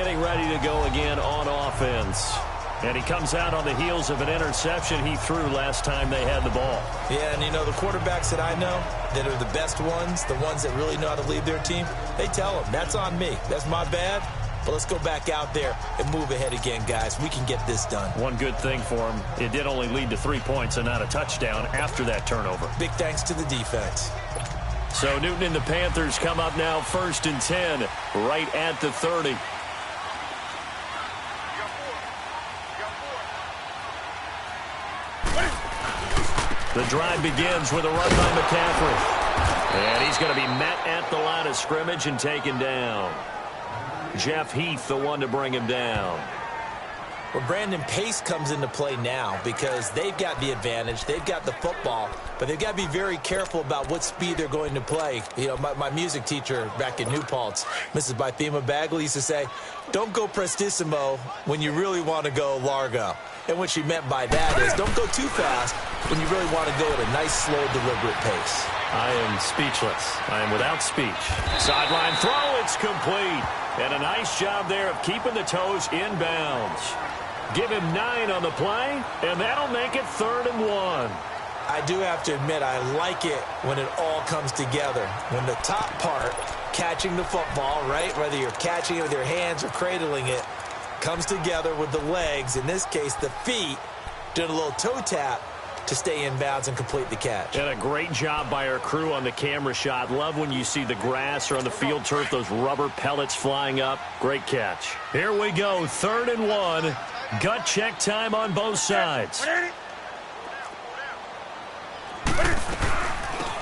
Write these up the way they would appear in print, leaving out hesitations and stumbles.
getting ready to go again on offense. And he comes out on the heels of an interception he threw last time they had the ball. Yeah, and you know, the quarterbacks that I know that are the best ones, the ones that really know how to lead their team, they tell them, that's on me. That's my bad. But let's go back out there and move ahead again, guys. We can get this done. One good thing for him, it did only lead to 3 points and not a touchdown after that turnover. Big thanks to the defense. So Newton and the Panthers come up now 1st and 10, right at the 30. The drive begins with a run by McCaffrey. And he's going to be met at the line of scrimmage and taken down. Jeff Heath, the one to bring him down. Well, Brandon, pace comes into play now because they've got the advantage. They've got the football, but they've got to be very careful about what speed they're going to play. You know, my music teacher back in New Paltz, Mrs. Bythema Bagley, used to say, don't go prestissimo when you really want to go largo. And what she meant by that is don't go too fast when you really want to go at a nice, slow, deliberate pace. I am speechless. I am without speech. Sideline throw, it's complete. And a nice job there of keeping the toes in bounds. Give him 9 on the play, and that'll make it 3rd and 1. I do have to admit, I like it when it all comes together. When the top part, catching the football, right, whether you're catching it with your hands or cradling it, comes together with the legs, in this case the feet, doing a little toe tap to stay in bounds and complete the catch. And a great job by our crew on the camera shot. Love when you see the grass or on the field turf, those rubber pellets flying up. Great catch. Here we go, 3rd and 1. Gut check time on both sides.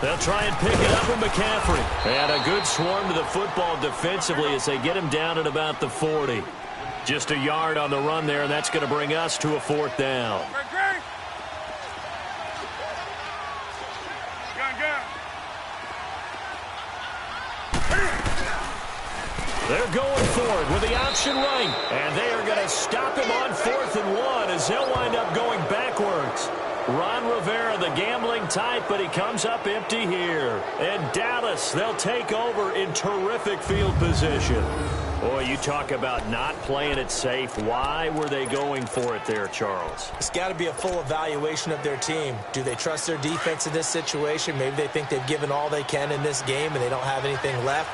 They'll try and pick it up with McCaffrey. And a good swarm to the football defensively as they get him down at about the 40. Just a yard on the run there, and that's going to bring us to a 4th down. They're going for it with the option right. And they are going to stop him on 4th and 1 as he'll wind up going backwards. Ron Rivera, the gambling type, but he comes up empty here. And Dallas, they'll take over in terrific field position. Boy, you talk about not playing it safe. Why were they going for it there, Charles? It's got to be a full evaluation of their team. Do they trust their defense in this situation? Maybe they think they've given all they can in this game and they don't have anything left.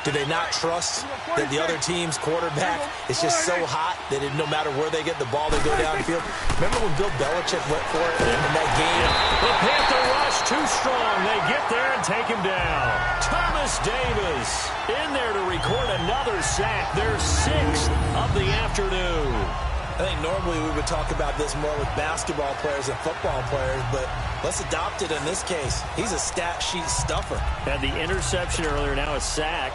Do they not trust that the other team's quarterback is just so hot that no matter where they get the ball, they go downfield? Remember when Bill Belichick went for it in that game? The Panther rush too strong. They get there and take him down. Thomas Davis in there to record another sack. Their 6th of the afternoon. I think normally we would talk about this more with basketball players and football players, but let's adopt it in this case. He's a stat sheet stuffer. Had the interception earlier, now a sack.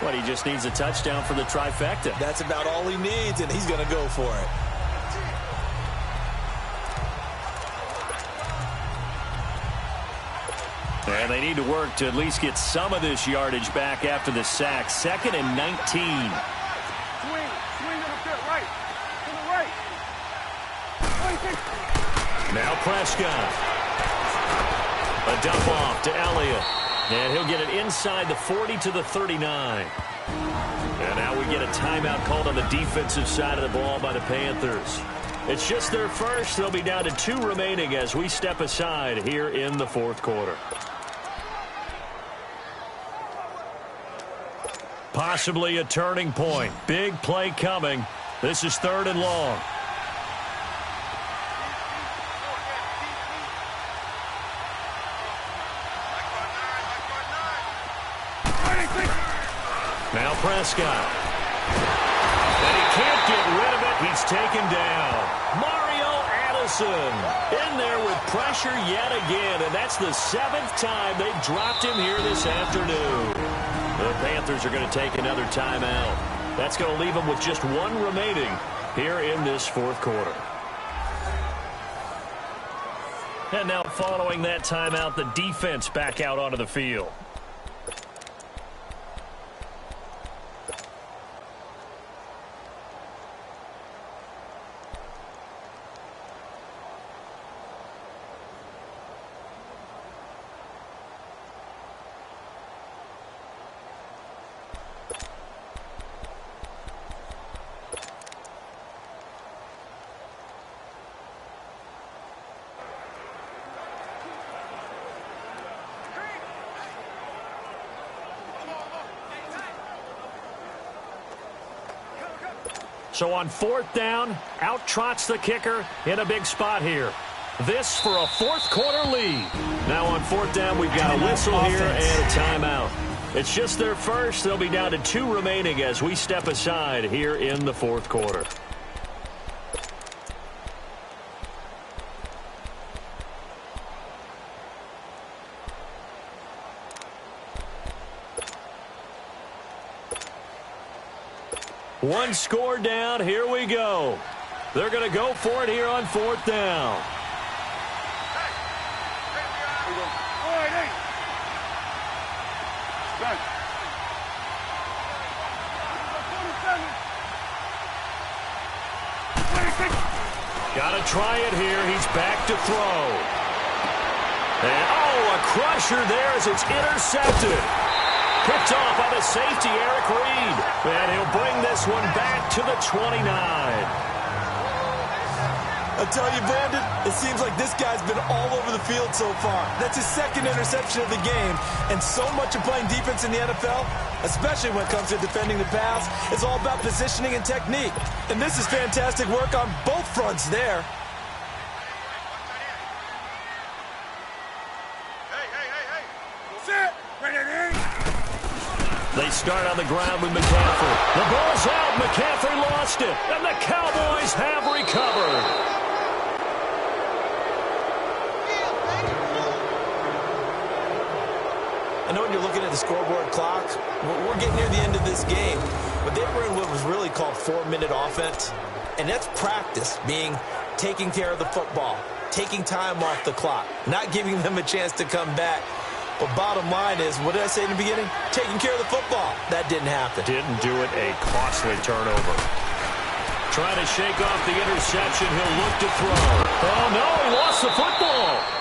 But he just needs a touchdown for the trifecta. That's about all he needs, and he's going to go for it. And they need to work to at least get some of this yardage back after the sack. 2nd and 19. Swing on the field, right. To the right. Now Prescott. A dump off to Elliott. And he'll get it inside the 40 to the 39. And now we get a timeout called on the defensive side of the ball by the Panthers. It's just their first. They'll be down to 2 remaining as we step aside here in the 4th quarter. Possibly a turning point. Big play coming. This is 3rd and long. Now Prescott. And he can't get rid of it. He's taken down. Mario Addison in there with pressure yet again. And that's the 7th time they've dropped him here this afternoon. The Panthers are going to take another timeout. That's going to leave them with just 1 remaining here in this 4th quarter. And now following that timeout, the defense back out onto the field. So on 4th down, out trots the kicker in a big spot here. This for a fourth quarter lead. Now on 4th down, we've got a whistle here and a timeout. It's just their first. They'll be down to 2 remaining as we step aside here in the fourth quarter. One score down. Here we go. They're going to go for it here on 4th down. Got to try it here. He's back to throw. And, a crusher there as it's intercepted. Picked off by the safety, Eric Reed. And he'll bring this one back to the 29. I'll tell you, Brandon, it seems like this guy's been all over the field so far. That's his second interception of the game. And so much of playing defense in the NFL, especially when it comes to defending the pass, is all about positioning and technique. And this is fantastic work on both fronts there. They start on the ground with McCaffrey. The ball's out. McCaffrey lost it. And the Cowboys have recovered. I know when you're looking at the scoreboard clock, we're getting near the end of this game, but they were in what was really called 4-minute offense, and that's practice, being taking care of the football, taking time off the clock, not giving them a chance to come back. But bottom line is, what did I say in the beginning? Taking care of the football. That didn't happen. Didn't do it. A costly turnover. Trying to shake off the interception. He'll look to throw. Oh, no, he lost the football.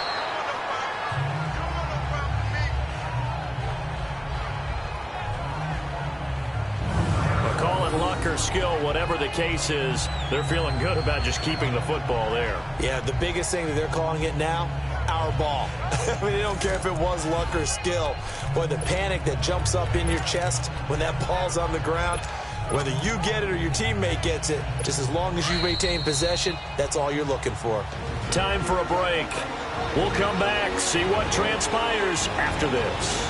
Call it luck or skill, whatever the case is, they're feeling good about just keeping the football there. Yeah, the biggest thing that they're calling it now, our ball. I mean, they don't care if it was luck or skill. Boy, the panic that jumps up in your chest when that ball's on the ground, whether you get it or your teammate gets it, just as long as you retain possession, that's all you're looking for. Time for a break. We'll come back, see what transpires after this.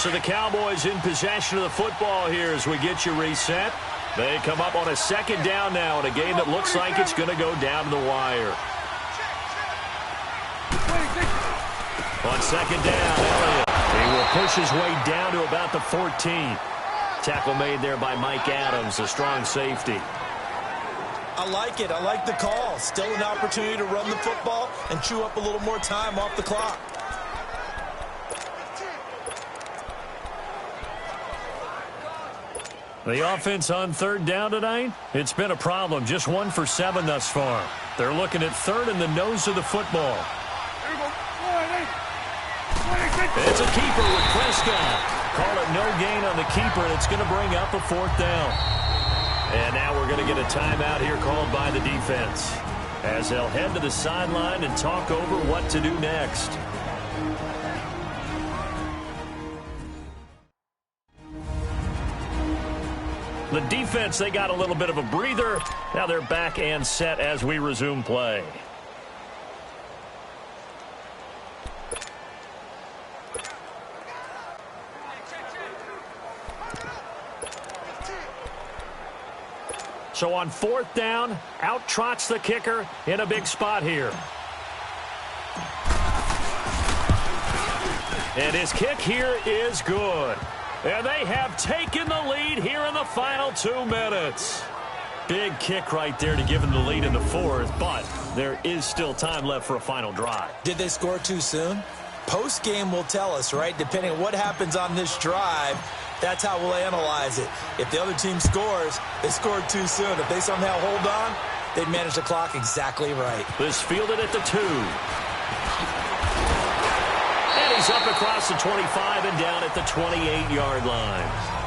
So the Cowboys in possession of the football here as we get you reset. They come up on a 2nd down now in a game that looks like it's going to go down to the wire. On 2nd down, Elliott. He will push his way down to about the 14. Tackle made there by Mike Adams, a strong safety. I like it. I like the call. Still an opportunity to run the football and chew up a little more time off the clock. The offense on 3rd down tonight, it's been a problem. Just 1 for 7 thus far. They're looking at 3rd in the nose of the football. It's a keeper with Prescott. Call it no gain on the keeper, and it's going to bring up a 4th down. And now we're going to get a timeout here called by the defense, as they'll head to the sideline and talk over what to do next. The defense, they got a little bit of a breather. Now they're back and set as we resume play. So on 4th down, out trots the kicker in a big spot here. And his kick here is good. And they have taken the lead here in the final 2 minutes. Big kick right there to give them the lead in the 4th, but there is still time left for a final drive. Did they score too soon? Post-game will tell us, right? Depending on what happens on this drive, that's how we'll analyze it. If the other team scores, they scored too soon. If they somehow hold on, they manage the clock exactly right. This fielded at the 2. And he He's up across the 25 and down at the 28-yard line.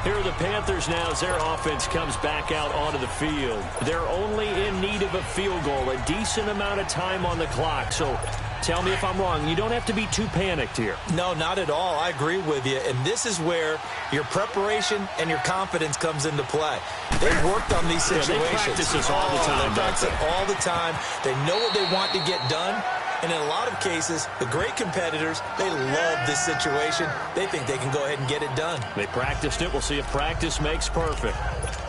Here are the Panthers now as their offense comes back out onto the field. They're only in need of a field goal, a decent amount of time on the clock. So tell me if I'm wrong. You don't have to be too panicked here. No, not at all. I agree with you. And this is where your preparation and your confidence comes into play. They've worked on these situations. Yeah, they practice this all the time. They practice it all the time. They know what they want to get done. And in a lot of cases, the great competitors, they love this situation. They think they can go ahead and get it done. They practiced it. We'll see if practice makes perfect.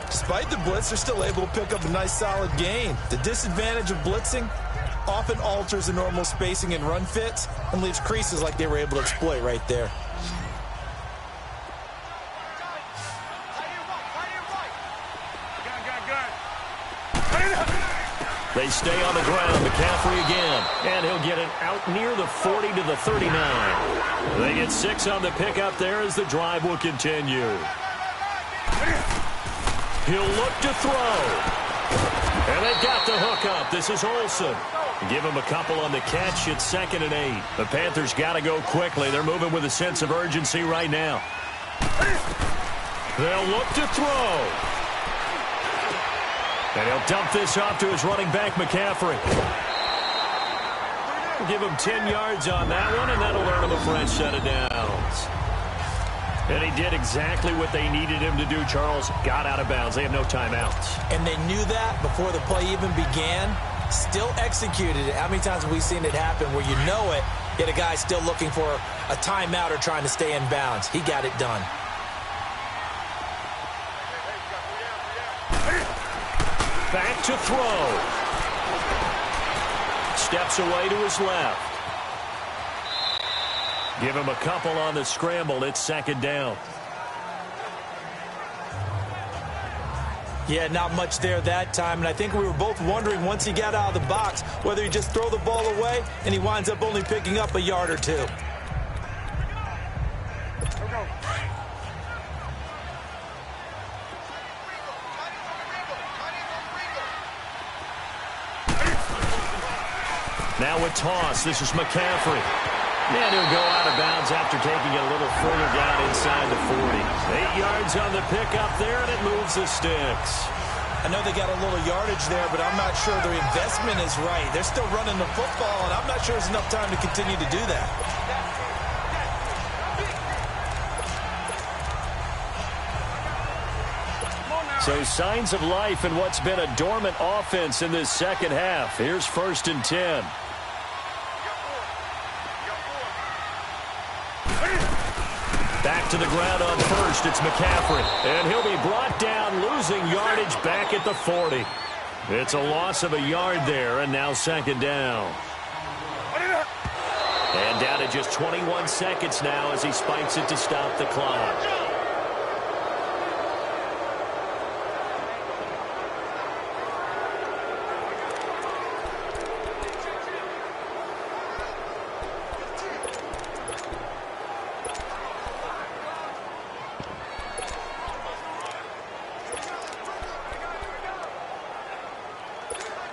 Despite the blitz, they're still able to pick up a nice, solid gain. The disadvantage of blitzing often alters the normal spacing and run fits and leaves creases like they were able to exploit right there. They stay on the ground. McCaffrey again. And he'll get it out near the 40 to the 39. They get 6 on the pickup there as the drive will continue. He'll look to throw. And they've got the hook up. This is Olsen. Give him a couple on the catch. It's 2nd and 8. The Panthers got to go quickly. They're moving with a sense of urgency right now. They'll look to throw. And he'll dump this off to his running back, McCaffrey. Give him 10 yards on that one, and that'll earn him a fresh set of downs. And he did exactly what they needed him to do, Charles. Got out of bounds. They have no timeouts. And they knew that before the play even began. Still executed it. How many times have we seen it happen where you know it, yet a guy still looking for a timeout or trying to stay in bounds? He got it done. Back to throw. Steps away to his left. Give him a couple on the scramble. It's 2nd down. Yeah, not much there that time. And I think we were both wondering once he got out of the box whether he just throw the ball away and he winds up only picking up a yard or two. Now a toss. This is McCaffrey. And he'll go out of bounds after taking it a little further down inside the 40. 8 yards on the pickup there, and it moves the sticks. I know they got a little yardage there, but I'm not sure their investment is right. They're still running the football, and I'm not sure there's enough time to continue to do that. So signs of life in what's been a dormant offense in this second half. Here's 1st and 10. Back to the ground on first. It's McCaffrey. And he'll be brought down, losing yardage back at the 40. It's a loss of a yard there, and now 2nd down. And down to just 21 seconds now as he spikes it to stop the clock.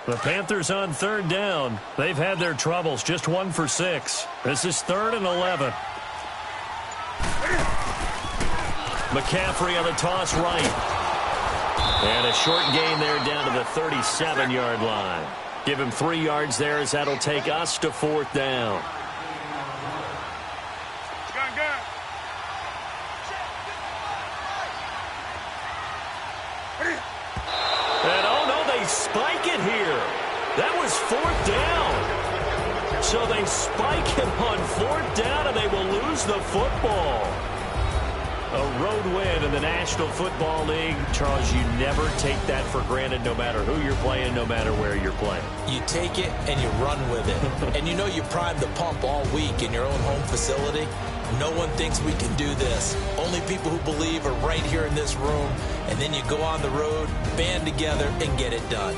The Panthers on 3rd down. They've had their troubles. Just 1 for 6. This is 3rd and 11. McCaffrey on the toss right. And a short gain there down to the 37-yard line. Give him 3 yards there as that'll take us to 4th down. Spike it here. That was 4th down. So they spike him on 4th down, and they will lose the football. A road win in the National Football League. Charles, you never take that for granted no matter who you're playing, no matter where you're playing. You take it and you run with it. And you know you primed the pump all week in your own home facility. No one thinks we can do this. Only people who believe are right here in this room. And then you go on the road, band together, and get it done.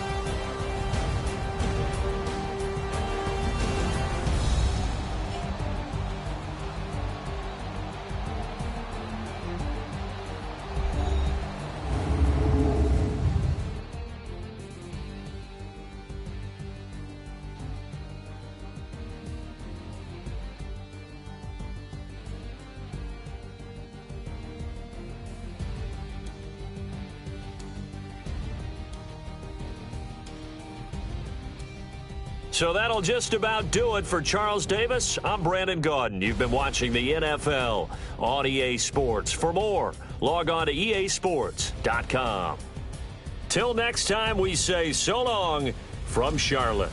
So that'll just about do it for Charles Davis. I'm Brandon Gaudin. You've been watching the NFL on EA Sports. For more, log on to easports.com. Till next time, we say so long from Charlotte.